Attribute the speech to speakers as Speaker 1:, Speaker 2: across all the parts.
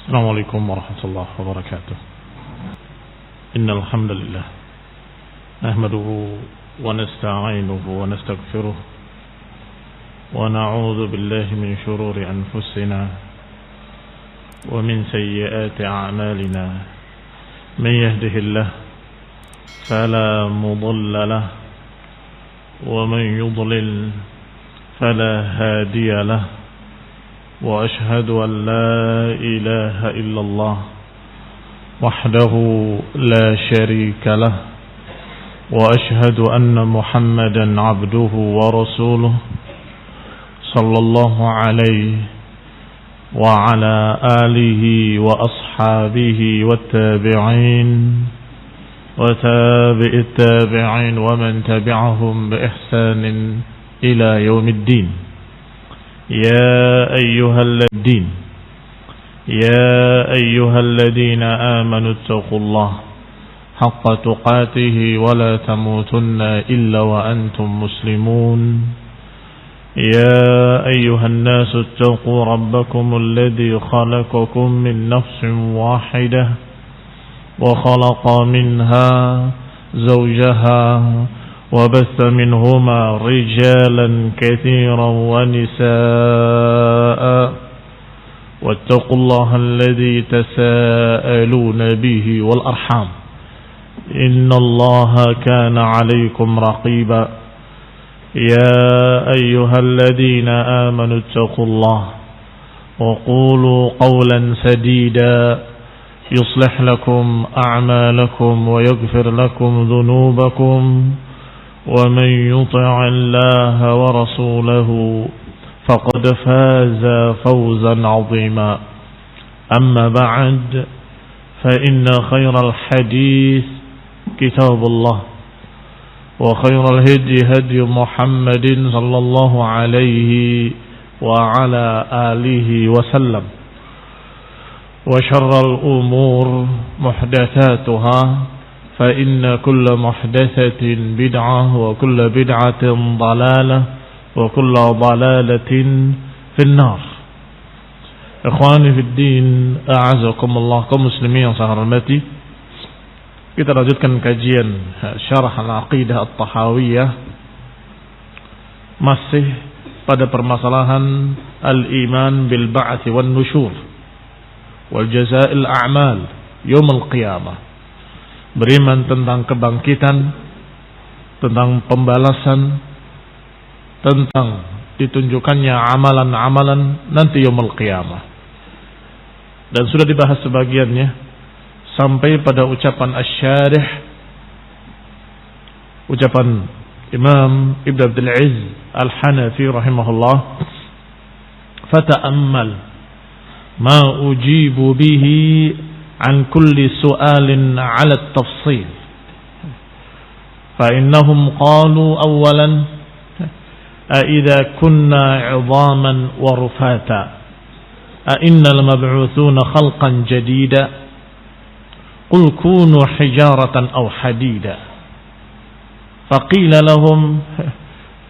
Speaker 1: السلام عليكم ورحمة الله وبركاته. إن الحمد لله نحمده ونستعينه ونستغفره ونعوذ بالله من شرور أنفسنا ومن سيئات أعمالنا. من يهده الله فلا مضل له ومن يضلل فلا هادي له. وأشهد أن لا إله إلا الله وحده لا شريك له. وأشهد أن محمدا عبده ورسوله صلى الله عليه وعلى آله وأصحابه والتابعين وتابع التابعين ومن تبعهم بإحسان إلى يوم الدين. يا أيها الذين آمنوا اتقوا الله حق تقاته ولا تموتن إلا وأنتم مسلمون. يا أيها الناس اتقوا ربكم الذي خلقكم من نفس واحدة وخلق منها زوجها وبث منهما رجالا كثيرا ونساء. واتقوا الله الذي تساءلون به والأرحام إن الله كان عليكم رقيبا. يا أيها الذين آمنوا اتقوا الله وقولوا قولا سديدا يصلح لكم أعمالكم ويغفر لكم ذنوبكم. ومن يطع الله ورسوله فقد فاز فوزا عظيما. أما بعد فإن خير الحديث كتاب الله وخير الهدي هدي محمد صلى الله عليه وعلى آله وسلم. وشر الأمور محدثاتها فإن كل محدثة بدعة وكل بدعة ضلالة وكل ضلالة في النار. Ikhwani fi din, a'azakumullah, kaum muslimin yang saya hormati. Kita lanjutkan kajian Syarah Al-Aqidah At-Tahawiyah, masih pada permasalahan al-iman bil ba'ts wan nusyur wal jazaa'il a'mal yaumil qiyamah. Beriman tentang kebangkitan, tentang pembalasan, tentang ditunjukkannya amalan-amalan nanti yaumul qiyamah. Dan sudah dibahas sebagiannya sampai pada ucapan asy-syarih, ucapan Imam Ibn Abdul Aziz Al-Hanafi rahimahullah, fata'ammal ma ujibu bihi عن كل سؤال على التفصيل فإنهم قالوا أولا أإذا كنا عظاما ورفاتا أإنا المبعوثون خلقا جديدا قل كونوا حجارة أو حديدا. فقيل لهم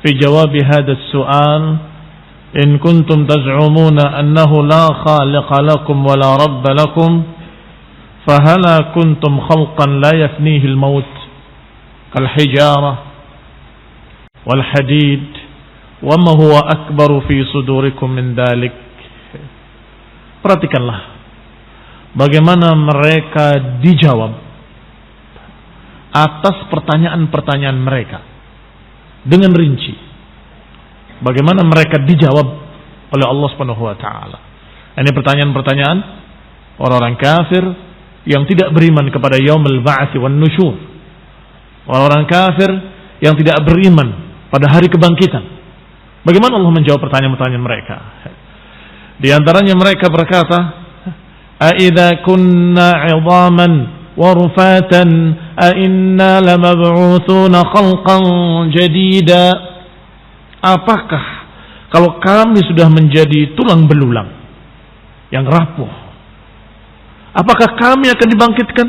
Speaker 1: في جواب هذا السؤال إن كنتم تزعمون أنه لا خالق لكم ولا رب لكم فهلا كنتم خلقا لا يفنيه الموت كالحجارة والحديد وما هو أكبر في صدوركم من ذلك. Perhatikanlah bagaimana mereka dijawab atas pertanyaan-pertanyaan mereka dengan rinci. Bagaimana mereka dijawab oleh Allah Subhanahu wa taala. Ini pertanyaan-pertanyaan orang-orang kafir yang tidak beriman kepada yaumul ba'ts wan nusyur. Orang-orang kafir yang tidak beriman pada hari kebangkitan. Bagaimana Allah menjawab pertanyaan-pertanyaan mereka? Di antaranya mereka berkata, "A idza kunna 'idhaman wa rufatan a inna lamab'utsuna khalqan jadida?" Apakah kalau kami sudah menjadi tulang belulang yang rapuh, apakah kami akan dibangkitkan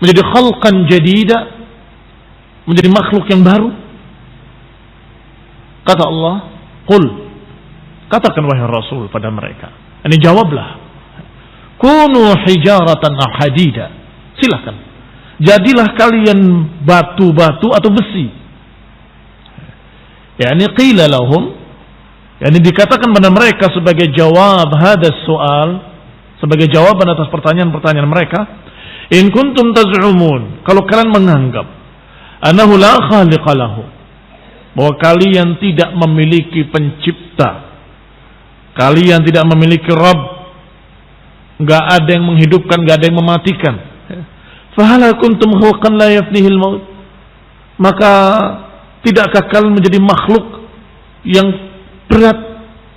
Speaker 1: menjadi khalqan jadida, menjadi makhluk yang baru? Kata Allah, "Qul," katakan wahai Rasul pada mereka. Ini jawablah. kunu hijaratan aw hadida. Silakan. Jadilah kalian batu-batu atau besi. Yani qila lahum, yani dikatakan pada mereka sebagai jawab hadas soal, sebagai jawaban atas pertanyaan-pertanyaan mereka, in kuntum taz'umun, kalau kalian menganggap annahu la khaliqa lahu, bahwa kalian tidak memiliki pencipta, kalian tidak memiliki Rabb, enggak ada yang menghidupkan, enggak ada yang mematikan, fahala kuntum khalqan la yafnihil maut, maka tidakkah kalian menjadi makhluk yang berat,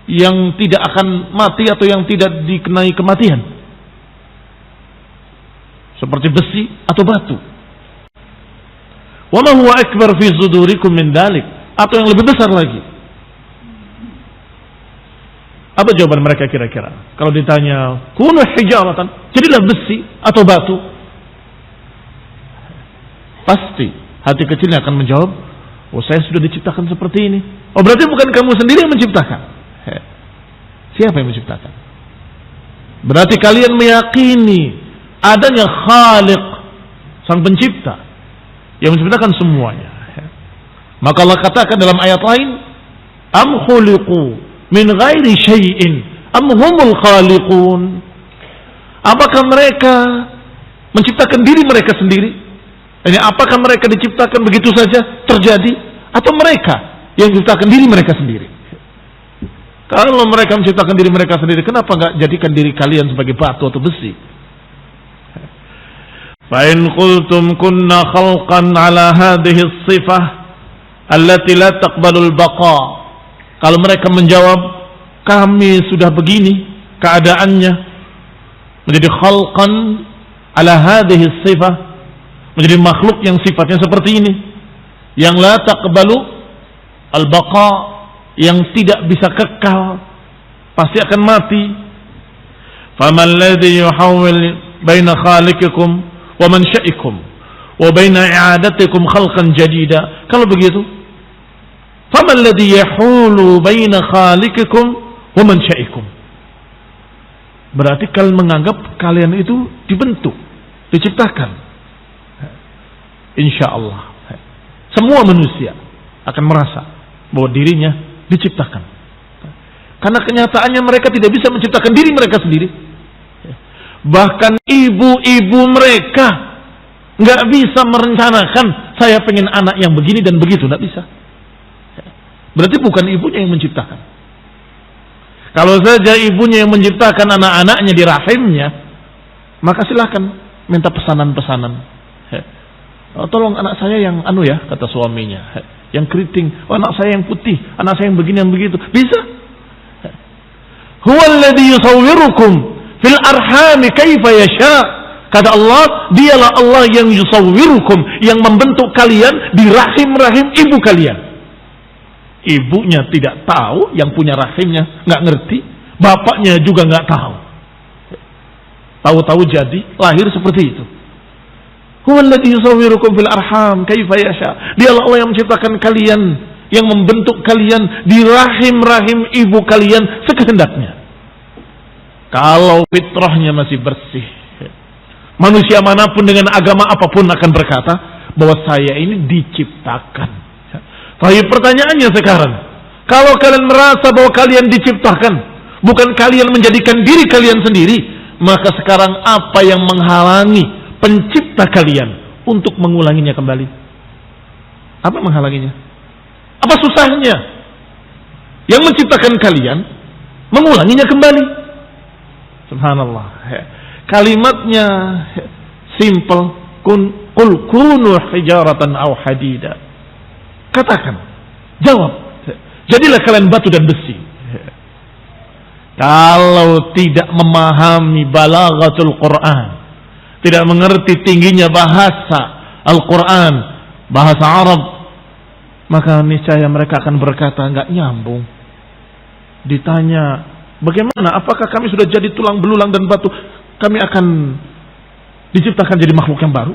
Speaker 1: yang tidak akan mati atau yang tidak dikenai kematian, seperti besi atau batu. Wa ma huwa akbar fi sudurikum min dalik, atau yang lebih besar lagi. Apa jawaban mereka kira-kira? Kalau ditanya kunu hijaratan, jadilah besi atau batu, pasti hati kecilnya akan menjawab, oh saya sudah diciptakan seperti ini. Oh berarti bukan kamu sendiri yang menciptakan. Siapa yang menciptakan? Berarti kalian meyakini adanya Khaliq, sang pencipta, yang menciptakan semuanya. Maka Allah katakan dalam ayat lain, am khuliqu min ghairi syai'in am humul khaliqun. Apakah mereka menciptakan diri mereka sendiri? Yani apakah mereka diciptakan begitu saja terjadi, atau mereka yang menciptakan diri mereka sendiri? Kalau mereka menciptakan diri mereka sendiri, kenapa enggak jadikan diri kalian sebagai batu atau besi? Fa in qultum kunna khalqan ala hadhihi as-sifah allati la taqbalu al-baqa. Kalau mereka menjawab, kami sudah begini keadaannya, menjadi khalqan ala hadhihi as-sifah, menjadi makhluk yang sifatnya seperti ini, yang la taqbalu al-baqa, yang tidak bisa kekal, pasti akan mati. Faman ladzi yuhawwil baina khaliqikum wa mansha'ikum wa baina i'adatikum khalqan jadida. Kalau begitu, faman ladzi yahulu baina khaliqikum wa mansha'ikum, berarti kalian menganggap kalian itu dibentuk, diciptakan. Insyaallah semua manusia akan merasa bahwa dirinya diciptakan, karena kenyataannya mereka tidak bisa menciptakan diri mereka sendiri. Bahkan ibu-ibu mereka nggak bisa merencanakan, saya pengen anak yang begini dan begitu, nggak bisa. Berarti bukan ibunya yang menciptakan. Kalau saja ibunya yang menciptakan anak-anaknya di rahimnya, maka silakan minta pesanan-pesanan. Oh, tolong anak saya yang ya, kata suaminya, yang keriting. Oh, anak saya yang putih, anak saya yang begini, yang begitu. Bisa. Huwallazi yusawwirukum fil arhami kaifa yasha. Kata Allah, dialah Allah yang yusawwirukum, yang membentuk kalian di rahim-rahim ibu kalian. Ibunya tidak tahu, yang punya rahimnya nggak ngerti, bapaknya juga nggak tahu. Tahu-tahu jadi lahir seperti itu. Huwallazi yusawwirukum fil arham kaifa yasha. Dialah Allah yang menciptakan kalian, yang membentuk kalian di rahim-rahim ibu kalian sekehendaknya. Kalau fitrahnya masih bersih, manusia manapun dengan agama apapun akan berkata bahwa saya ini diciptakan. Tapi pertanyaannya sekarang, kalau kalian merasa bahwa kalian diciptakan, bukan kalian menjadikan diri kalian sendiri, maka sekarang apa yang menghalangi pencipta kalian untuk mengulanginya kembali? Apa menghalanginya? Apa susahnya yang menciptakan kalian mengulanginya kembali? Subhanallah. Kalimatnya simple, qul kunu hijaratan aw hadida. Katakan, jawab, jadilah kalian batu dan besi. Kalau tidak memahami balaghatul Quran, tidak mengerti tingginya bahasa Al-Quran, bahasa Arab, maka niscaya mereka akan berkata nggak nyambung. Ditanya, bagaimana? Apakah kami sudah jadi tulang belulang dan batu? Kami akan diciptakan jadi makhluk yang baru?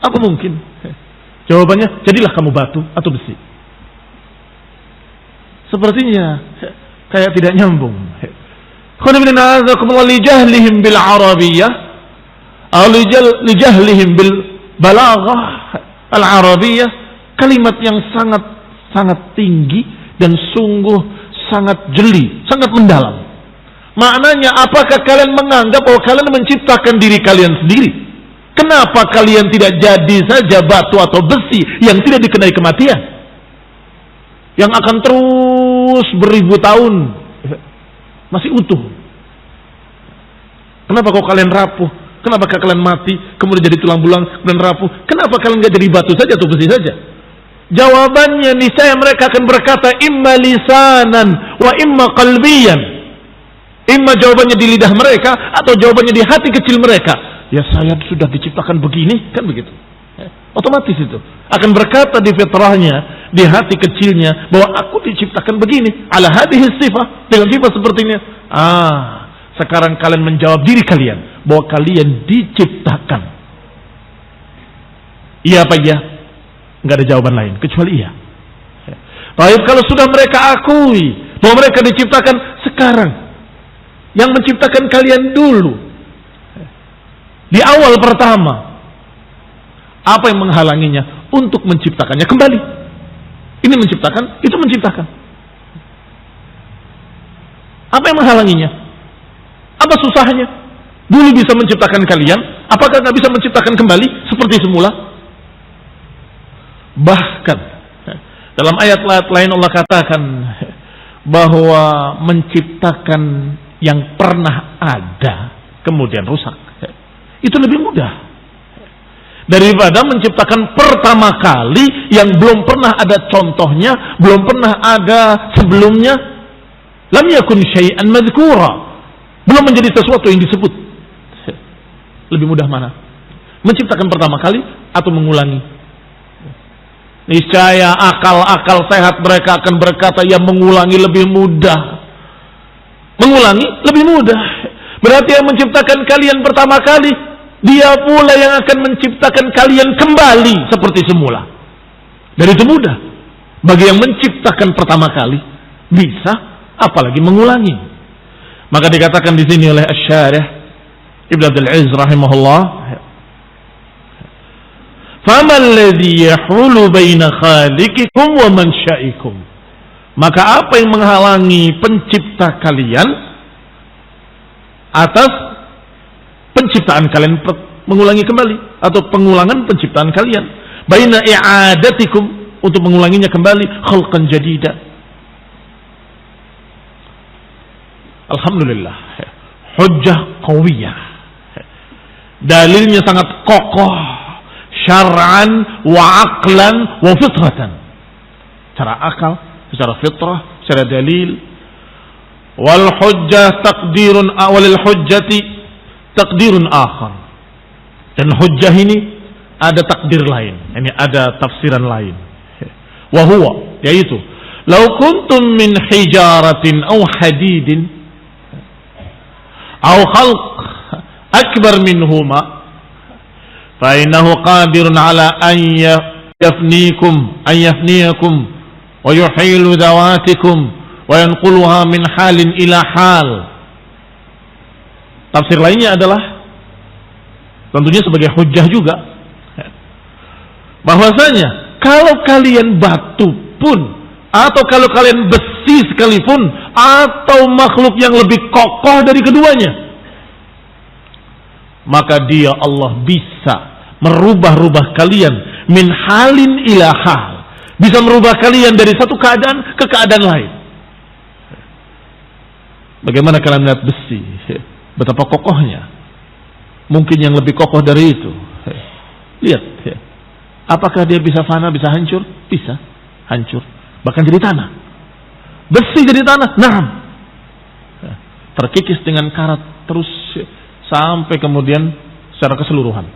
Speaker 1: Apa mungkin? Jawabannya, jadilah kamu batu atau besi. Sepertinya kayak tidak nyambung. lijahlihim bil arabiyyah atau lijahlihim bil balaghah al arabiyyah, kalimat yang sangat tinggi dan sungguh sangat jeli, sangat mendalam. Maknanya, apakah kalian menganggap bahwa kalian menciptakan diri kalian sendiri? Kenapa kalian tidak jadi saja batu atau besi yang tidak dikenai kematian, yang akan terus beribu tahun masih utuh? Kenapa kok kalian rapuh? Kenapa kalian mati kemudian jadi tulang belulang kemudian rapuh? Kenapa kalian nggak jadi batu saja atau besi saja? Jawabannya, niscaya mereka akan berkata imma lisanan wa imma qalbiyan. Imma jawabannya di lidah mereka atau jawabannya di hati kecil mereka. Ya, saya sudah diciptakan begini, kan begitu. Otomatis itu akan berkata di fitrahnya, di hati kecilnya, bahwa aku diciptakan begini, ala hadhihi sifah, dengan sifat seperti ini. Sekarang kalian menjawab diri kalian bahwa kalian diciptakan. Iya apa iya? Enggak ada jawaban lain kecuali iya. Baik, kalau sudah mereka akui bahwa mereka diciptakan sekarang, yang menciptakan kalian dulu di awal pertama, apa yang menghalanginya untuk menciptakannya kembali? Ini menciptakan, itu menciptakan. Apa yang menghalanginya? Apa susahnya? Dulu bisa menciptakan kalian, apakah nggak bisa menciptakan kembali seperti semula? Bahkan dalam ayat-ayat lain Allah katakan bahwa menciptakan yang pernah ada kemudian rusak, itu lebih mudah daripada menciptakan pertama kali yang belum pernah ada contohnya, belum pernah ada sebelumnya. Lam yakun syai'an madhkura, belum menjadi sesuatu yang disebut. Lebih mudah mana? Menciptakan pertama kali atau mengulangi? Niscaya akal-akal sehat mereka akan berkata, ya mengulangi lebih mudah. Mengulangi lebih mudah. Berarti yang menciptakan kalian pertama kali, dia pula yang akan menciptakan kalian kembali seperti semula. Dan itu mudah bagi yang menciptakan pertama kali, bisa apalagi mengulangi. Maka dikatakan di sini oleh Asy-Syarih Ibnu Abdul Aziz rahimahullah, "Famal ladzi yahulu baina khaliqikum wa mansha'ikum?" Maka apa yang menghalangi pencipta kalian atas penciptaan kalian mengulangi kembali, atau pengulangan penciptaan kalian? Baina i'adatikum, untuk mengulanginya kembali, khalqan jadida. Alhamdulillah, hujjah qawiyah, dalilnya sangat kokoh, syar'an wa aqlan wa fitratan, secara akal, secara fitrah, secara dalil. Wal hujjah taqdirun awalil hujjati taqdirun akhar. Dan hujjah ini ada takdir lain, ini ada tafsiran lain. Wa huwa, yaitu law kuntum min hijaratin aw hadidin aw khalq akbar minhuma fa innahu qadirun ala an yafniyakum wa yuhilu dawatikum wa yanquluha min halin ila hal. Tafsir lainnya adalah tentunya sebagai hujjah juga, bahwasanya kalau kalian batu pun, atau kalau kalian besi sekalipun, atau makhluk yang lebih kokoh dari keduanya, maka dia Allah bisa merubah-rubah kalian min halin ila hal, bisa merubah kalian dari satu keadaan ke keadaan lain. Bagaimana kalian melihat besi, betapa kokohnya? Mungkin yang lebih kokoh dari itu. Lihat, apakah dia bisa fana, bisa hancur? Bisa hancur, bahkan jadi tanah. Besi jadi tanah, naam, terkikis dengan karat terus sampai kemudian secara keseluruhan.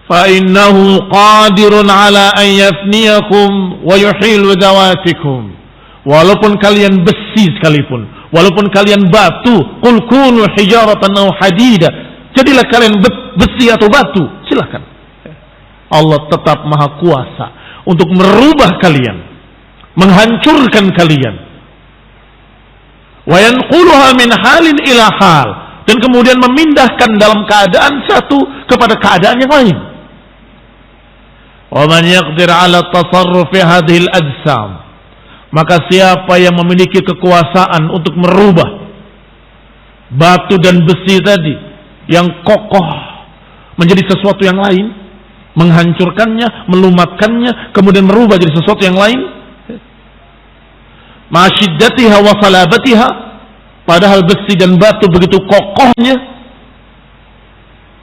Speaker 1: Fa innahu qadirun ala an yafniyakum wa yuhilu dawatikum. Walaupun kalian besi sekalipun, walaupun kalian batu, qul kunu hijaratan aw hadida, jadilah kalian besi atau batu, silakan. Allah tetap maha kuasa untuk merubah kalian, menghancurkan kalian wa yanquluha min halin ila hal, dan kemudian memindahkan dalam keadaan satu kepada keadaan yang lain. Wa man yaqdir 'ala at-tasarruf fi hadhihi al-ajsam, maka siapa yang memiliki kekuasaan untuk merubah batu dan besi tadi yang kokoh menjadi sesuatu yang lain, menghancurkannya, melumatkannya, kemudian merubah jadi sesuatu yang lain, ma'asyiddatiha wa salabatiha, padahal besi dan batu begitu kokohnya,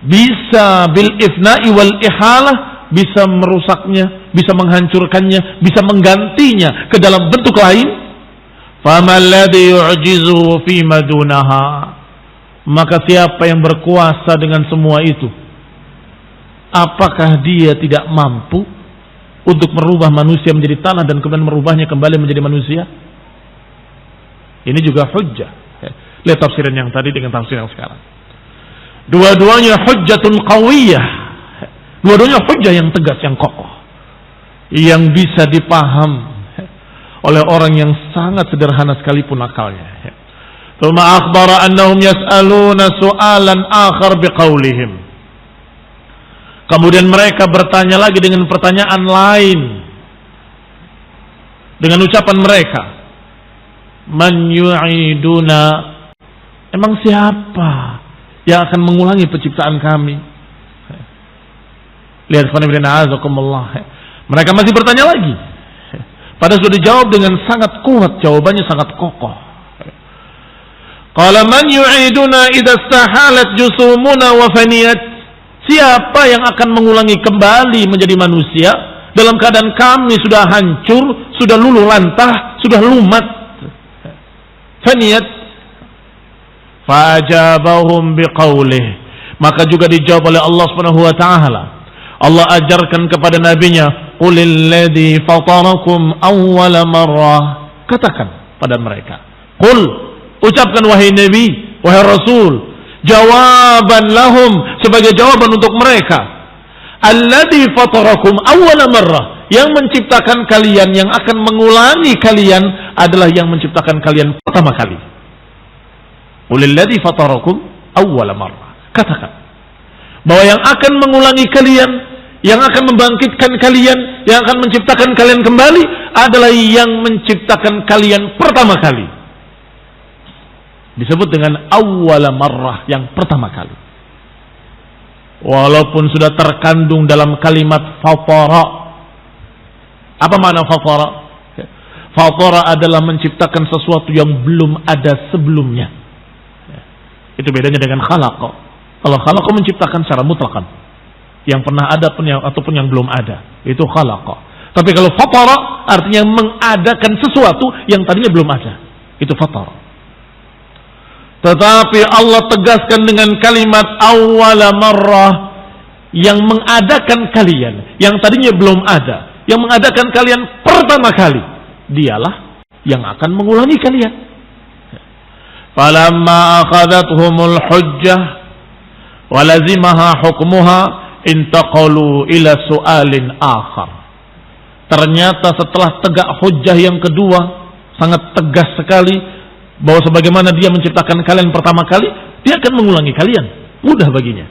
Speaker 1: bisa bil ifna'i wal ihalah, bisa merusaknya, bisa menghancurkannya, bisa menggantinya ke dalam bentuk lain. Fama alladhi yu'jizuhu fi madunaha, maka siapa yang berkuasa dengan semua itu, apakah dia tidak mampu untuk merubah manusia menjadi tanah dan kemudian merubahnya kembali menjadi manusia? Ini juga hujjah. Lihat tafsiran yang tadi dengan tafsir yang sekarang. Dua-duanya hujjatun qawiyah. Dua-duanya hujjah yang tegas, yang kokoh, yang bisa dipaham oleh orang yang sangat sederhana sekalipun akalnya. Tsumma akhbara annahum yas'aluna su'alan akhar biqaulihim. Kemudian mereka bertanya lagi dengan pertanyaan lain, dengan ucapan mereka, man yu'iduna, emang siapa yang akan mengulangi penciptaan kami? Lihat mereka masih bertanya lagi, padahal sudah dijawab dengan sangat kuat, jawabannya sangat kokoh. Qala man yu'iduna idza istahalat jusumuna wa faniyat, siapa yang akan mengulangi kembali menjadi manusia dalam keadaan kami sudah hancur, sudah luluh lantah, sudah lumat, faniyat. Fajabahum biqaulih, maka juga dijawab oleh Allah Subhanahu wa taala. Allah ajarkan kepada nabinya, qulil ladzi fatarakum awwala marrah, katakan pada mereka, qul, ucapkan wahai nabi, wahai rasul, jawaban lahum, sebagai jawaban untuk mereka, alladzi fatarakum awwala marrah, yang menciptakan kalian, yang akan mengulangi kalian adalah yang menciptakan kalian pertama kali. Qulil ladzi fatarakum awwala marrah, katakan bahwa yang akan mengulangi kalian, yang akan membangkitkan kalian, yang akan menciptakan kalian kembali adalah yang menciptakan kalian pertama kali. Disebut dengan awwala marrah, yang pertama kali. Walaupun sudah terkandung dalam kalimat fatara. Apa makna fatara? Fatara adalah menciptakan sesuatu yang belum ada sebelumnya. Itu bedanya dengan khalaqa. Kalau khalaqa menciptakan secara mutlakan, yang pernah ada ataupun yang belum ada, itu khalaqa. Tapi kalau fatara artinya mengadakan sesuatu yang tadinya belum ada, itu fatara. Tetapi Allah tegaskan dengan kalimat awwala marrah, yang mengadakan kalian, yang tadinya belum ada, yang mengadakan kalian pertama kali, dialah yang akan mengulangi kalian. Falamma akhadathumul hujjah walazimaha hukmuha intaqalu ila su'alin akhar. Ternyata setelah tegak hujjah yang kedua, sangat tegas sekali bahwa sebagaimana dia menciptakan kalian pertama kali, dia akan mengulangi kalian, mudah baginya.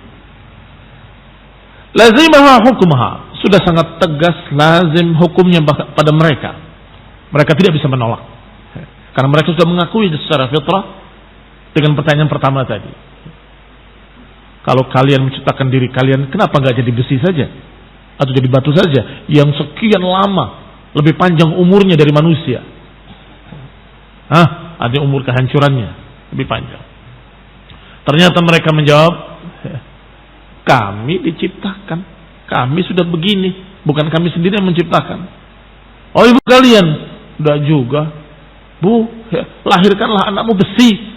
Speaker 1: Lazimaha hukmuha, sudah sangat tegas, lazim hukumnya pada mereka. Mereka tidak bisa menolak, karena mereka sudah mengakui secara fitrah dengan pertanyaan pertama tadi. Kalau kalian menciptakan diri kalian, kenapa nggak jadi besi saja? Atau jadi batu saja? Yang sekian lama, lebih panjang umurnya dari manusia. Ada umur kehancurannya, lebih panjang. Ternyata mereka menjawab, kami diciptakan. Kami sudah begini. Bukan kami sendiri yang menciptakan. Oh ibu kalian? Udah juga. Bu, lahirkanlah anakmu besi.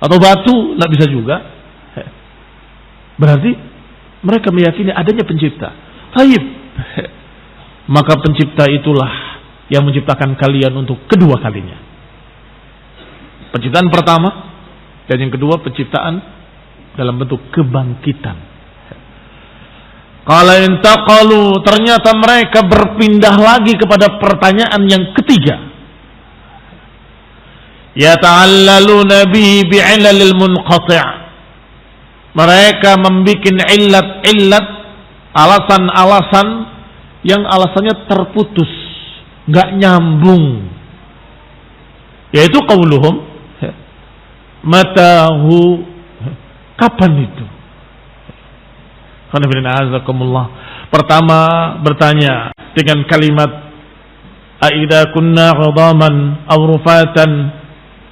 Speaker 1: Atau batu, nggak bisa juga. Berarti mereka meyakini adanya pencipta. Taib. Maka pencipta itulah yang menciptakan kalian untuk kedua kalinya. Penciptaan pertama dan yang kedua penciptaan dalam bentuk kebangkitan. Qala intaqalu, ternyata mereka berpindah lagi kepada pertanyaan yang ketiga. yata'allaluna bihi bi'ilalil munqati'. Mereka membuat illat-illat, alasan-alasan yang alasannya terputus, enggak nyambung. Yaitu qauluhum matahu, kapan itu? Pertama bertanya dengan kalimat aidza kunna 'idhaman aw rufatan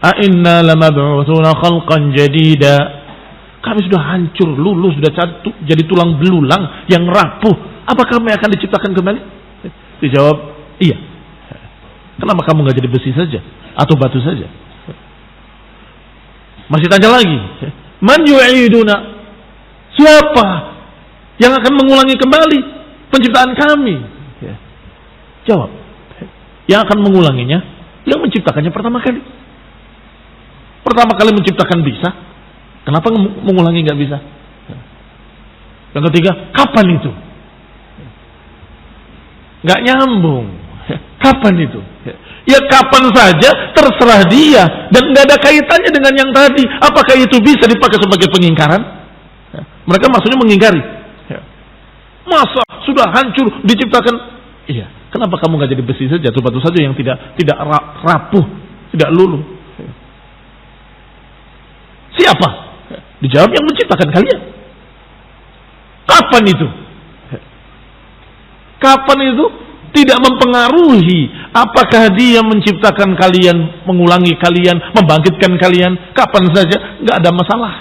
Speaker 1: a inna lamab'utsuna khalqan jadida. Kami sudah hancur, luluh, sudah jadi tulang belulang yang rapuh. Apakah kami akan diciptakan kembali? Dijawab, iya. Kenapa kamu nggak jadi besi saja atau batu saja? Masih tanya lagi, man yu'iduna? Siapa yang akan mengulangi kembali penciptaan kami? Jawab, yang akan mengulanginya, yang menciptakannya pertama kali. Pertama kali menciptakan bisa, kenapa mengulangi nggak bisa? Yang ketiga, kapan itu? Nggak nyambung. Kapan itu? Ya kapan saja, terserah dia, dan nggak ada kaitannya dengan yang tadi. Apakah itu bisa dipakai sebagai pengingkaran? Mereka maksudnya mengingkari. Masa sudah hancur diciptakan? Iya. Kenapa kamu nggak jadi besi saja, atau batu saja yang tidak rapuh, tidak luluh? Siapa? Dijawab, yang menciptakan kalian. Kapan itu? Kapan itu? Tidak mempengaruhi apakah dia menciptakan kalian, mengulangi kalian, membangkitkan kalian, kapan saja, nggak ada masalah.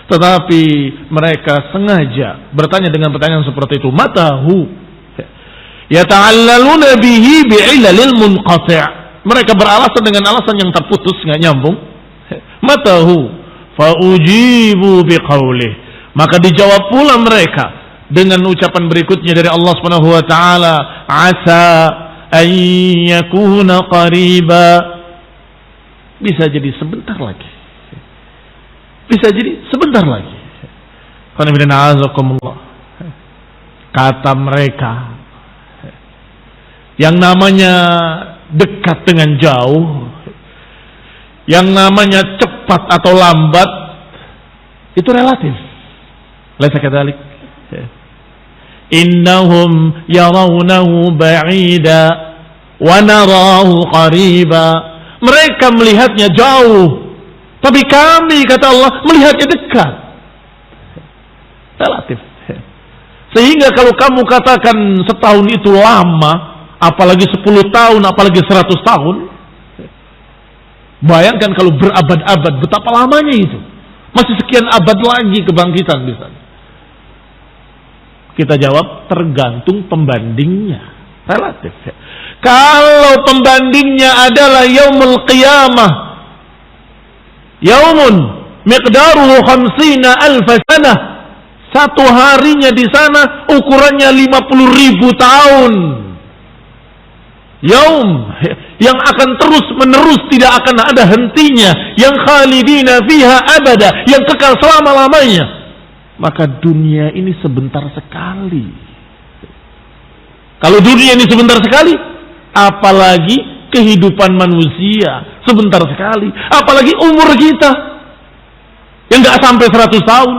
Speaker 1: Tetapi mereka sengaja bertanya dengan pertanyaan seperti itu, matahu yata'allaluna bihi bi'ilalil munqati'. Mereka beralasan dengan alasan yang terputus, nggak nyambung. Matahu faujibu biqaulih, maka dijawab pula mereka dengan ucapan berikutnya dari Allah Subhanahu wa taala, asa an yakuna qariba. Bisa jadi sebentar lagi. Bisa jadi sebentar lagi. Kata mereka, yang namanya dekat dengan jauh, yang namanya cepat atau lambat, itu relatif. Laisa kadzalik. Innahum yarawnahu ba'ida wa narahu qariba. Mereka melihatnya jauh, tapi kami, kata Allah, melihatnya dekat. Relatif. Sehingga kalau kamu katakan setahun itu lama, apalagi 10 tahun, apalagi 100 tahun, bayangkan kalau berabad-abad, betapa lamanya itu. Masih sekian abad lagi kebangkitan misalnya. Kita jawab, tergantung pembandingnya. Relatif. Kalau pembandingnya adalah yaumul qiyamah, yaumun miqdaruhu 50,000 sanah, satu harinya di sana ukurannya 50.000 tahun. Yaum yang akan terus menerus, tidak akan ada hentinya, yang khalidina fiha abada, yang kekal selama-lamanya. Maka dunia ini sebentar sekali. Kalau dunia ini sebentar sekali, apalagi kehidupan manusia sebentar sekali, apalagi umur kita yang nggak sampai 100 tahun.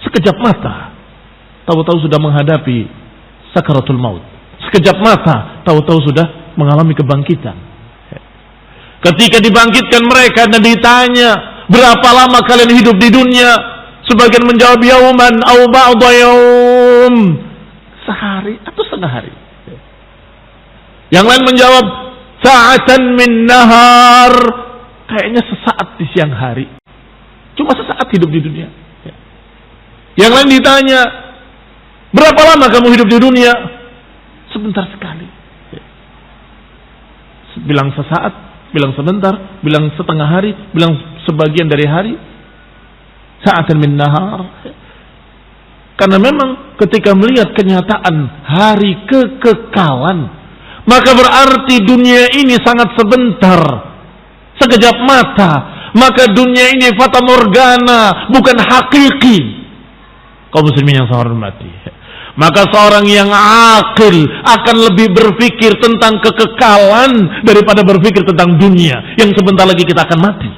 Speaker 1: Sekejap mata, tahu-tahu sudah menghadapi sakaratul maut. Sekejap mata, tahu-tahu sudah mengalami kebangkitan. Ketika dibangkitkan mereka dan ditanya, berapa lama kalian hidup di dunia? Sebagian menjawab yauman au ba'da yaum, sehari atau setengah hari. Yang lain menjawab sa'atan min nahar, kayaknya sesaat di siang hari. Cuma sesaat hidup di dunia. Yang lain ditanya, berapa lama kamu hidup di dunia? Sebentar sekali. Bilang sesaat, bilang sebentar, bilang setengah hari, bilang sebagian dari hari. Sa'atan min nahar. Karena memang ketika melihat kenyataan hari kekekalan, maka berarti dunia ini sangat sebentar, sekejap mata. Maka dunia ini fata morgana, bukan hakiki. Kaum muslimin yang saya hormati, Maka seorang yang akil akan lebih berpikir tentang kekekalan daripada berpikir tentang dunia yang sebentar lagi kita akan mati.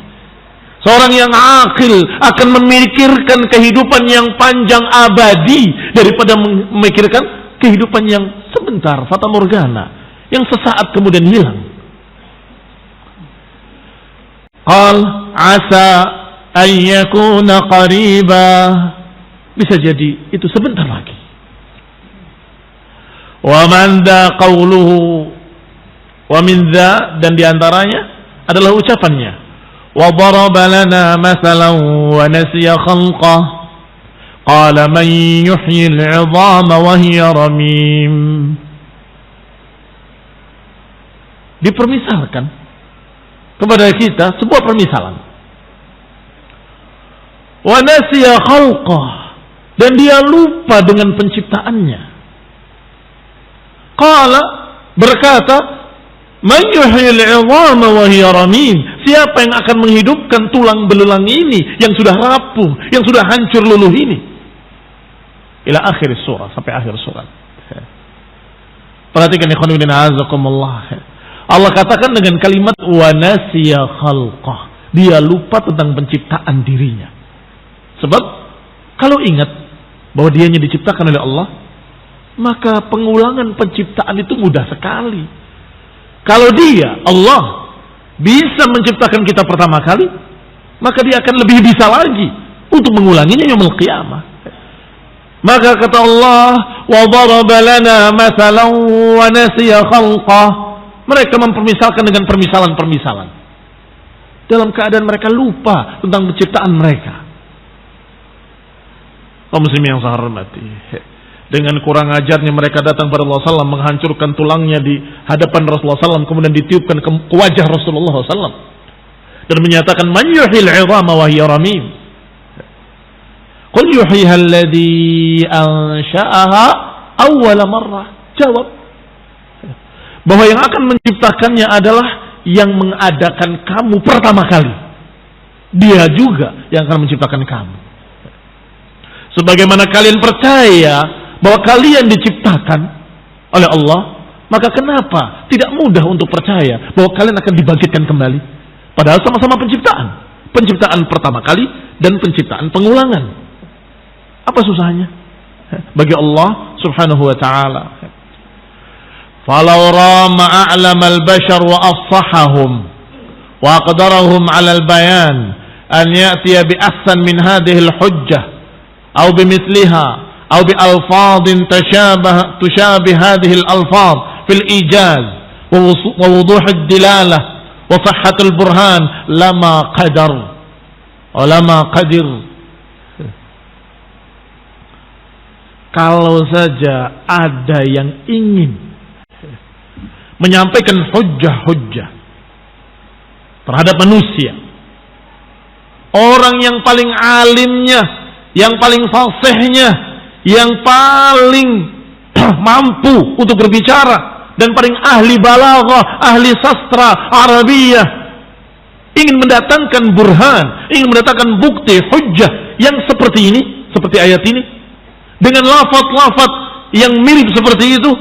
Speaker 1: Seorang yang akil akan memikirkan kehidupan yang panjang abadi daripada memikirkan kehidupan yang sebentar, fata morgana, yang sesaat kemudian hilang. Qal asa an yakuna qariba, bisa jadi itu sebentar lagi. Wa man dha qawluhu, wa min dha, dan diantaranya adalah ucapannya, wa daraba lana mathalan wa nasiya khalqah qala man yuhyi al-'idhama wa hiya ramim. Dipermisalkan kepada kita sebuah permisalan. Wa nasiya khalqah, dan dia lupa dengan penciptaannya. Qala, berkata, man yuhyil 'idhama wa hiya ramim, siapa yang akan menghidupkan tulang belulang ini yang sudah rapuh, yang sudah hancur luluh ini. Ila akhir surah, sampai akhir surat. Perhatikan ikhwan fillah azakumullah. Allah katakan dengan kalimat wa nasiya khalqah, dia lupa tentang penciptaan dirinya. Sebab kalau ingat bahwa dianya diciptakan oleh Allah, maka pengulangan penciptaan itu mudah sekali. Kalau dia, Allah, bisa menciptakan kita pertama kali, maka dia akan lebih bisa lagi untuk mengulanginya yaumul qiyamah. Maka kata Allah, wa daraba lana mathalan wa nasiya khalqah, mereka mempermisalkan dengan permisalan-permisalan dalam keadaan mereka lupa tentang penciptaan mereka. Kaum muslimin yang saya hormati, dengan kurang ajarnya mereka datang kepada Rasulullah SAW, menghancurkan tulangnya di hadapan Rasulullah SAW, kemudian ditiupkan ke wajah Rasulullah SAW dan menyatakan man yuhyil 'idhama wa hiya ramim. Qul yuhyiha alladhi ansha'aha awwala marrah. Jawab bahwa yang akan menciptakannya adalah yang mengadakan kamu pertama kali. Dia juga yang akan menciptakan kamu. Sebagaimana kalian percaya bahwa kalian diciptakan oleh Allah, maka kenapa tidak mudah untuk percaya bahwa kalian akan dibangkitkan kembali? Padahal sama-sama penciptaan. Penciptaan pertama kali dan penciptaan pengulangan. Apa susahnya bagi Allah subhanahu wa ta'ala? Falau rama a'lam al-bashar wa afsahahum wa aqdarahum 'ala al-bayan an ya'tiya bi ahsan min hadhihi al-hujjah aw bimithliha أو بألفاظ تشابه هذه الألفاظ في الإيجاز ووضوح الدلالة وصحة البرهان لما قدر ولما قدر. Kalau saja ada yang ingin menyampaikan hujjah-hujjah terhadap manusia, orang yang paling alimnya, yang paling fasihnya, yang paling mampu untuk berbicara dan paling ahli balaghah, ahli sastra Arabiyah, ingin mendatangkan burhan, ingin mendatangkan bukti hujjah yang seperti ini, seperti ayat ini, dengan lafaz-lafaz yang mirip seperti itu,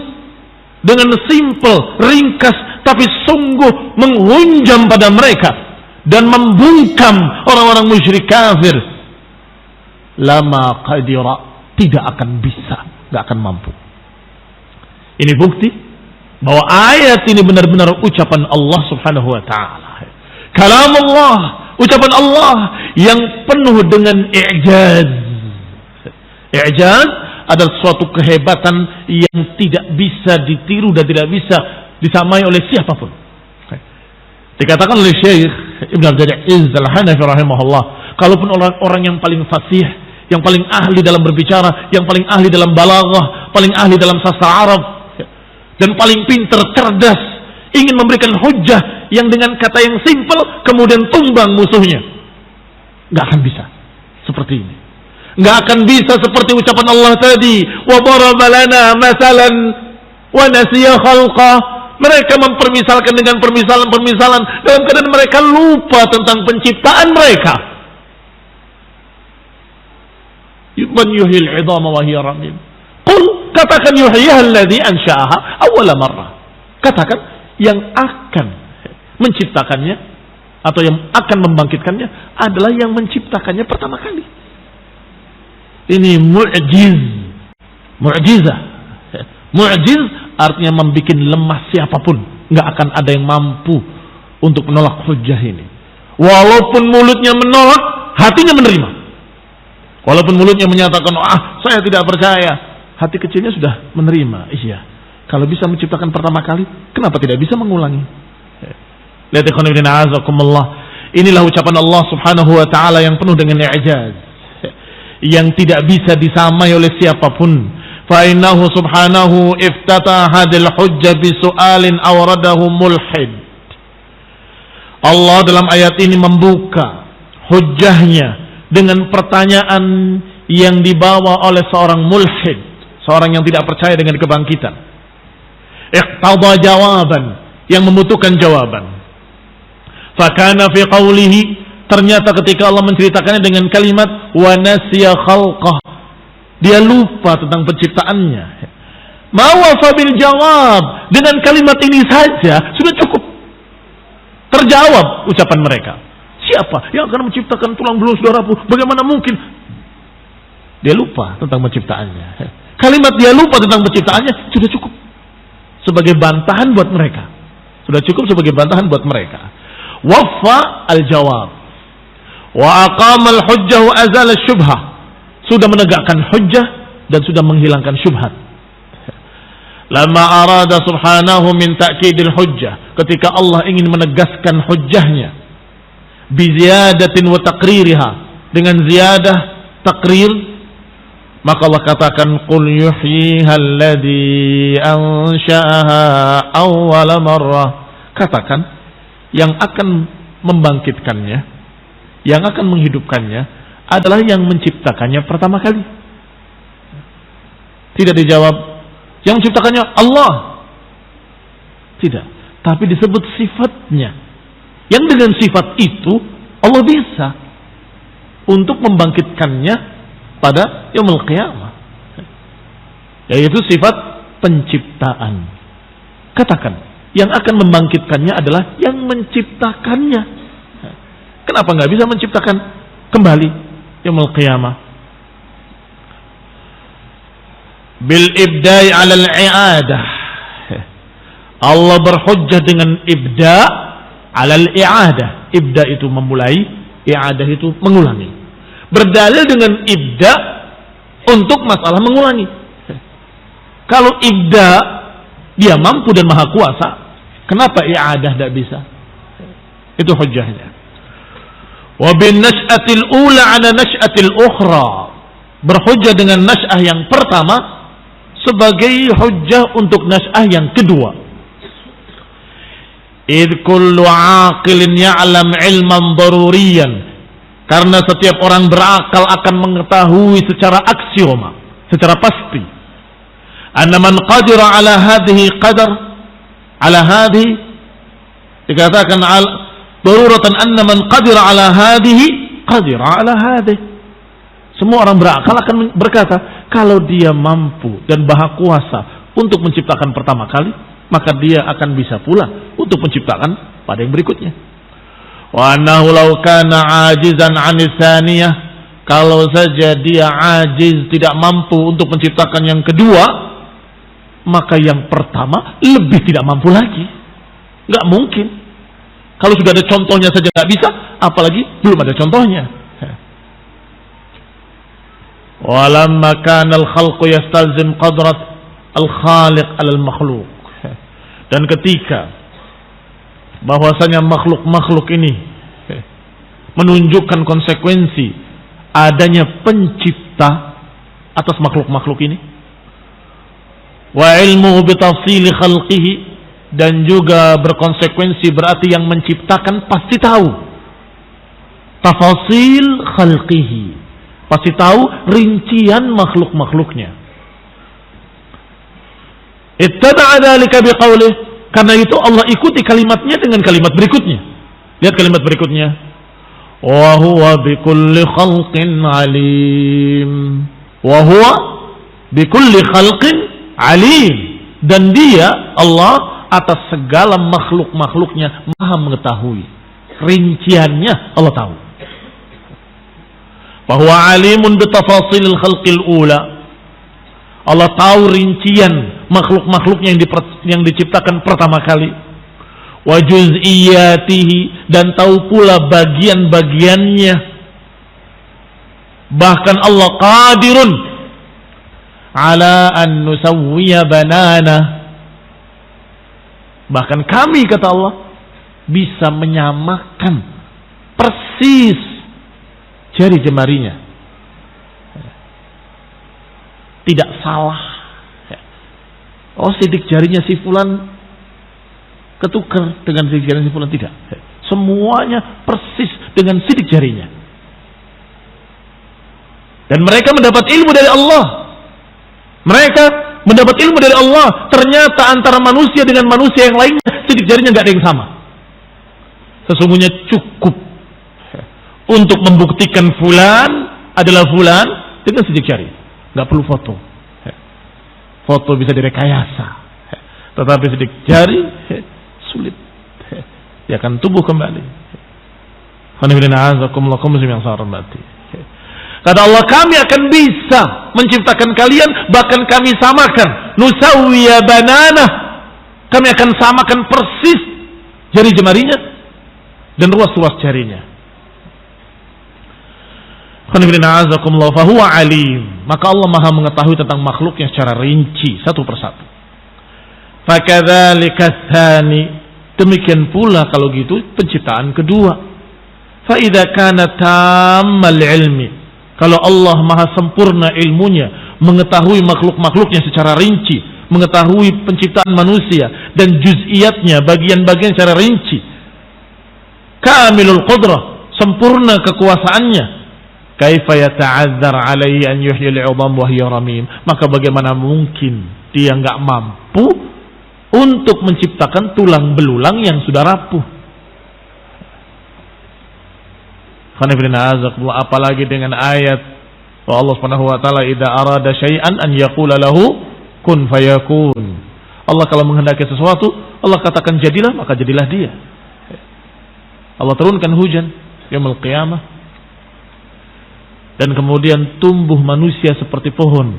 Speaker 1: dengan simple, ringkas, tapi sungguh menghunjam pada mereka dan membungkam orang-orang musyrik kafir, lama qadira, tidak akan bisa, tidak akan mampu. Ini bukti bahwa ayat ini benar-benar ucapan Allah subhanahu wa ta'ala. Kalam Allah, ucapan Allah yang penuh dengan i'jaz. I'jaz adalah suatu kehebatan yang tidak bisa ditiru dan tidak bisa disamai oleh siapapun. Dikatakan oleh Syekh Ibn Abdul Aziz Al-Hanafi rahimahullah, kalaupun orang yang paling fasih, yang paling ahli dalam berbicara, yang paling ahli dalam balaghah, paling ahli dalam sastra Arab, dan paling pintar, cerdas, ingin memberikan hujjah yang dengan kata yang simpel kemudian tumbang musuhnya, nggak akan bisa seperti ini. Nggak akan bisa seperti ucapan Allah tadi, wa daraba lana mathalan wa nasiya khalqah. Mereka mempermisalkan dengan permisalan-permisalan dalam keadaan mereka lupa tentang penciptaan mereka. Man yuhyil 'idhama wa hiya ramim. Qul, Katakan yuhyiha alladhi ansha'aha awwala marrah. Katakan yang akan menciptakannya atau yang akan membangkitkannya adalah yang menciptakannya pertama kali. Ini mu'jizah. Mu'jiz artinya membuat lemah siapapun. Nggak akan ada yang mampu untuk menolak hujjah ini. Walaupun mulutnya menolak, hatinya menerima. Walaupun mulutnya menyatakan, saya tidak percaya, hati kecilnya sudah menerima. Iya, kalau bisa menciptakan pertama kali, kenapa tidak bisa mengulangi? Lihat ikhwan fillah azakumullah. Inilah ucapan Allah Subhanahu wa taala yang penuh dengan i'jaz, yang tidak bisa disamai oleh siapapun. Fa innahu subhanahu iftataha hadil hujjah bi su'alin awradahu mulhid. Allah dalam ayat ini membuka hujjahnya dengan pertanyaan yang dibawa oleh seorang mulhid, seorang yang tidak percaya dengan kebangkitan. Iqtada jawaban, yang membutuhkan jawaban. Fakana fi qawlihi, ternyata ketika Allah menceritakannya dengan kalimat wa nasiya khalqah, dia lupa tentang penciptaannya. Ma wafa bil jawab, dengan kalimat ini saja sudah cukup terjawab ucapan mereka. Siapa yang akan menciptakan tulang belulang saudaraku? Bagaimana mungkin? Dia lupa tentang penciptaannya. Kalimat dia lupa tentang penciptaannya sudah cukup sebagai bantahan buat mereka. Sudah cukup sebagai bantahan buat mereka. Waffa al-jawab wa aqama al-hujjah wa azala syubhah. Sudah menegakkan hujjah dan sudah menghilangkan syubhat. Lama arada subhanahu min ta'kidil hujjah, ketika Allah ingin menegaskan hujjahnya bi ziyadatin wa taqririha, dengan ziyadah takrir, maka Allah katakan qul yuhyiha alladhi ansha'aha awwala marrah. Katakan yang akan membangkitkannya, yang akan menghidupkannya adalah yang menciptakannya pertama kali. Tidak dijawab yang menciptakannya Allah, tidak, tapi disebut sifatnya, yang dengan sifat itu Allah bisa untuk membangkitkannya pada yaumul qiyamah, yaitu sifat penciptaan. Katakan yang akan membangkitkannya adalah yang menciptakannya. Kenapa nggak bisa menciptakan kembali yaumul qiyamah? Bil ibda'i 'ala al-i'adah. Allah berhujjah dengan ibda' 'ala al-i'adah. Ibda' itu memulai, i'adah itu mengulangi. Berdalil dengan ibda' untuk masalah mengulangi. Kalau ibda' dia mampu dan maha kuasa, kenapa i'adah tidak bisa? Itu hujjahnya. Wa bin nash'atil ula 'ala nash'atil ukhra. Berhujjah dengan nash'ah yang pertama sebagai hujjah untuk nash'ah yang kedua. Idh kullu 'aqilin ya'lam 'ilman daruriyan. Karena setiap orang berakal akan mengetahui secara aksioma, secara pasti, anna man qadira 'ala hadhihi qadar 'ala hadhihi, dikatakan daruratan anna man qadira 'ala hadhihi qadira 'ala hadhihi. Semua orang berakal akan berkata, kalau dia mampu dan maha kuasa untuk menciptakan pertama kali, maka dia akan bisa pula untuk menciptakan pada yang berikutnya. Wa annahu law kana 'ajizan 'anis tsaniyah, kalau saja dia ajiz, tidak mampu untuk menciptakan yang kedua, maka yang pertama lebih tidak mampu lagi. Enggak mungkin. Kalau sudah ada contohnya saja enggak bisa, apalagi belum ada contohnya. Walamma kana al-khalqu yastalzim qadrat al-khaliq 'ala al-makhluq. Dan ketika bahwasanya makhluk-makhluk ini menunjukkan konsekuensi adanya pencipta atas makhluk-makhluk ini, wa ilmuhu bi tafsili khalqihi, dan juga berkonsekuensi berarti yang menciptakan pasti tahu tafasil khalqihi, pasti tahu rincian makhluk-makhluknya. Ittaba'a dzalika biqaulih, karena itu Allah ikuti kalimatnya dengan kalimat berikutnya. Lihat kalimat berikutnya. Wa huwa bikulli khalqin alim. Wa huwa bikulli khalqin alim, dan dia Allah atas segala makhluk-makhluknya maha mengetahui. Rinciannya Allah tahu. Bahwa alimun bitafasilil khalqil ula. Allah tahu rincian makhluk-makhluknya yang diciptakan pertama kali. Wa juz'iyatihi, dan tahu pula bagian-bagiannya. Bahkan Allah qadirun ala an nusawwiya banana. Bahkan kami, kata Allah, bisa menyamakan persis jari jemarinya. Tidak salah. Oh, sidik jarinya si fulan ketukar dengan sidik jarinya si fulan, tidak. Semuanya persis dengan sidik jarinya. Dan mereka mendapat ilmu dari Allah. Mereka mendapat ilmu dari Allah. Ternyata antara manusia dengan manusia yang lainnya sidik jarinya nggak ada yang sama. Sesungguhnya cukup untuk membuktikan fulan adalah fulan dengan sidik jari. Nggak perlu foto. Foto bisa direkayasa. Tetapi sidik jari sulit. Dia akan tumbuh kembali. Kata Allah, kami akan bisa menciptakan kalian, bahkan kami samakan. Nusawwiya banana. Kami akan samakan persis jari jemarinya dan ruas-ruas jarinya. Fahuwa alim. Maka Allah maha mengetahui tentang makhluknya secara rinci, satu persatu. Fakadzalika tsani. Demikian pula kalau gitu penciptaan kedua. Fa idza kana tammal ilmi. Kalau Allah maha sempurna ilmunya, mengetahui makhluk-makhluknya secara rinci, mengetahui penciptaan manusia dan juz'iyatnya, bagian-bagian secara rinci. Kamilul qudrah, sempurna kekuasaannya. Kaifa yata'adzar alaihi an yuhyi al-'idham wa hiya ramim. Maka bagaimana mungkin dia enggak mampu untuk menciptakan tulang belulang yang sudah rapuh. Apalagi dengan ayat Allah Subhanahu wa taala, idza arada syai'an an yaqula lahu kun fayakun. Allah kalau menghendaki sesuatu, Allah katakan jadilah, maka jadilah dia. Allah turunkan hujan yaumul qiyamah, dan kemudian tumbuh manusia seperti pohon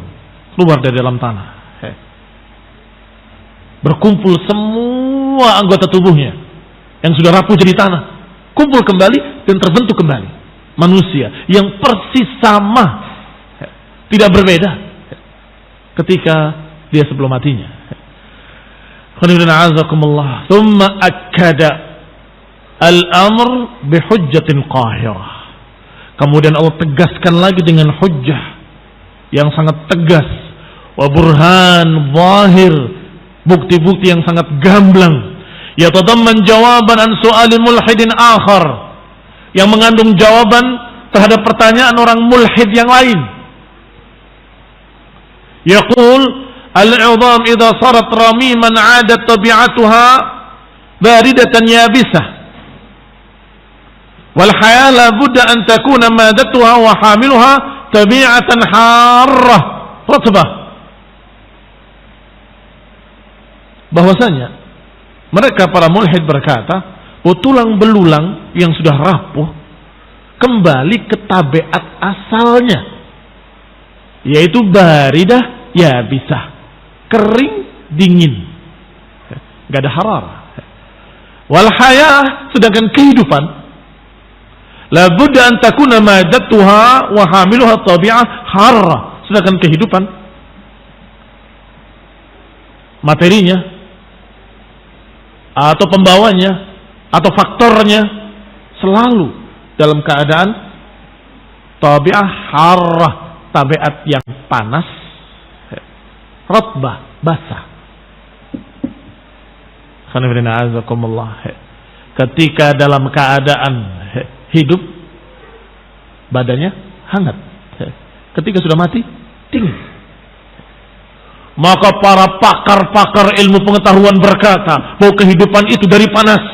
Speaker 1: keluar dari dalam tanah. Berkumpul semua anggota tubuhnya yang sudah rapuh jadi tanah, kumpul kembali dan terbentuk kembali manusia yang persis sama, tidak berbeda ketika dia sebelum matinya. Thumma akkada al-amr bihujjatin qahirah. Kemudian Allah tegaskan lagi dengan hujjah yang sangat tegas, wa burhan zahir, bukti-bukti yang sangat gamblang. Yatadamman jawaban an su'alin mulhidin akhar, yang mengandung jawaban terhadap pertanyaan orang mulhid yang lain. Yaqul al-'idham idza sarat ramiman 'adat tabi'atuha baridatan yabisah wal haya la budda an takuna madatuha wa hamiluha tabi'atan harrah ratbah. Bahwasanya mereka para mulhid berkata, tulang belulang yang sudah rapuh kembali ke tabiat asalnya, yaitu baridah yabisah, kering dingin, gak ada hararah. Wal hayah, sedangkan kehidupan, la budda an takuna madatuha wa hamiluha tabi'ah harrah, sedangkan kehidupan materinya atau pembawanya atau faktornya selalu dalam keadaan tabi'ah harrah, tabiat yang panas, ratbah, basah. Ketika dalam keadaan hidup badannya hangat, ketika sudah mati dingin. Maka para pakar-pakar ilmu pengetahuan berkata bahwa kehidupan itu dari panas.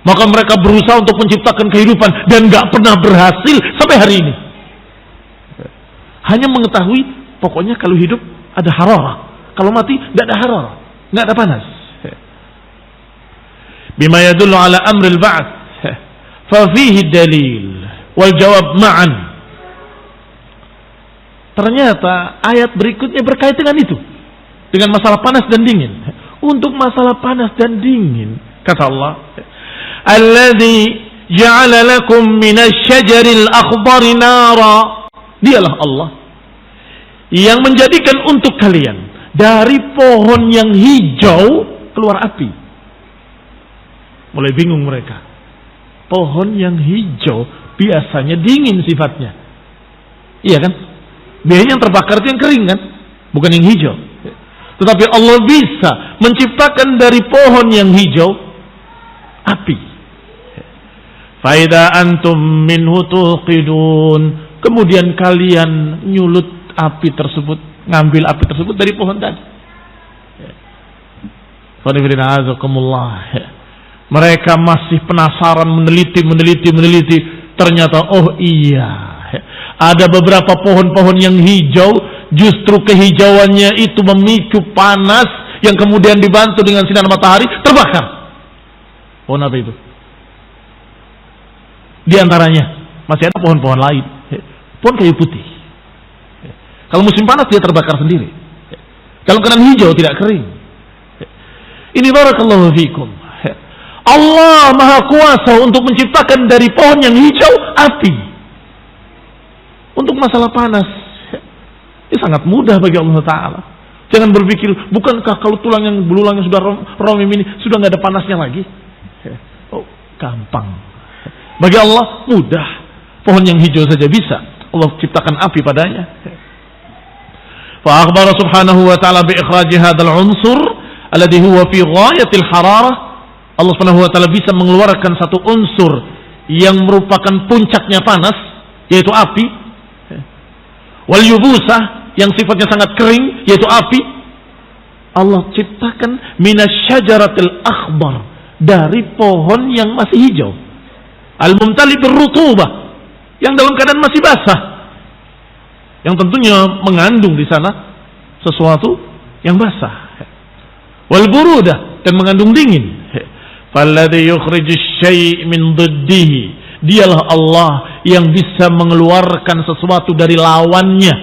Speaker 1: Maka mereka berusaha untuk menciptakan kehidupan dan gak pernah berhasil sampai hari ini. Hanya mengetahui pokoknya kalau hidup ada hararah, Kalau mati tidak ada hararah, tidak ada panas. Bima yadullu ala amril ba'ts, fa fihi dalil wal jawab ma'an. Ternyata ayat berikutnya berkait dengan itu, dengan masalah panas dan dingin. Untuk masalah panas dan dingin, kata Allah, alladzi ja'ala lakum minasy syajaril akhdari nara. Dialah Allah yang menjadikan untuk kalian dari pohon yang hijau keluar api. Mulai bingung mereka. Pohon yang hijau biasanya dingin sifatnya. Iya kan? Biasanya yang terbakar itu yang kering kan? Bukan yang hijau. Tetapi Allah bisa menciptakan dari pohon yang hijau api. Faida antum minhu tuqidun. Kemudian kalian nyulut api tersebut, ngambil api tersebut dari pohon tadi. Mereka masih penasaran, meneliti. Ternyata oh iya, ada beberapa pohon-pohon yang hijau, justru kehijauannya itu memicu panas yang kemudian dibantu dengan sinar matahari terbakar. Pohon apa itu? Di antaranya masih ada pohon-pohon lain, pohon kayu putih. Kalau musim panas dia terbakar sendiri. Kalau kena hijau tidak kering. Ini barakallahu fikum. Allah Maha Kuasa untuk menciptakan dari pohon yang hijau api. Untuk masalah panas, ini sangat mudah bagi Allah Ta'ala. Jangan berpikir, bukankah kalau tulang yang belulang yang sudah romim ini sudah nggak ada panasnya lagi? Oh, gampang. Bagi Allah mudah. Pohon yang hijau saja bisa Allah ciptakan api padanya. Fa akhbara subhanahu wa ta'ala bi ikhraji hadzal unsur alladhi huwa fi ghayatil hararah. Allah Subhanahu wa taala bisa mengeluarkan satu unsur yang merupakan puncaknya panas, yaitu api. Wal yubusah, yang sifatnya sangat kering, yaitu api. Allah ciptakan minasyajaratil akhbar, dari pohon yang masih hijau. Al-mumtali birrutubah, yang dalam keadaan masih basah. Yang tentunya mengandung di sana sesuatu yang basah. Wal burudah, dan mengandung dingin. Falladhi yukhrijus syai' min dhiddihi. Dialah Allah yang bisa mengeluarkan sesuatu dari lawannya.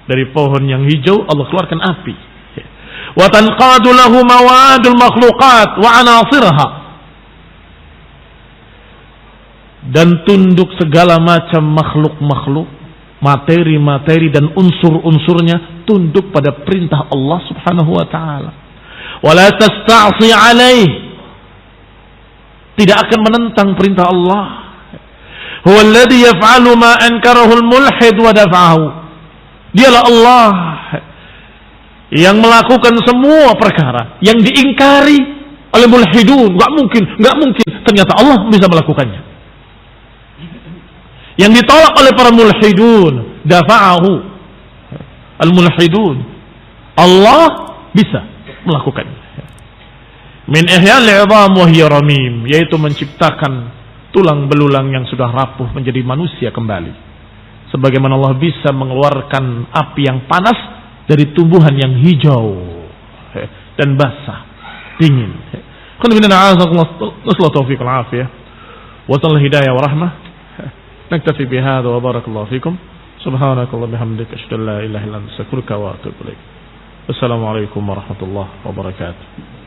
Speaker 1: Dari pohon yang hijau Allah keluarkan api. Wa tanqadu lahu mawadul makhluqat wa anasirha. Dan tunduk segala macam makhluk-makhluk, materi-materi dan unsur-unsurnya tunduk pada perintah Allah Subhanahu wa taala. Wa la tasta'si 'alaihi. Tidak akan menentang perintah Allah. Huwa alladhi yaf'alu ma ankarahu al-mulhid wa daf'ahu. Dialah Allah yang melakukan semua perkara yang diingkari oleh mulhidun. Enggak mungkin. Ternyata Allah bisa melakukannya. Yang ditolak oleh para mulhidun, dafa'ahu al-mulhidun. Allah bisa melakukannya. Min ihya'il 'idham wa hiya ramim, yaitu menciptakan tulang belulang yang sudah rapuh menjadi manusia kembali. Sebagaimana Allah bisa mengeluarkan api yang panas dari tumbuhan yang hijau dan basah, dingin. Qul inna na'udzu taufiq wal afiyah wa tal hidayah wa rahmah. Naktafi bihadza wa barakallahu fikum. Subhanakallahumma bihamdika asyhadu an la ilaha illa anta astaghfiruka wa atubu ilaik. Wassalamu alaikum warahmatullahi wabarakatuh.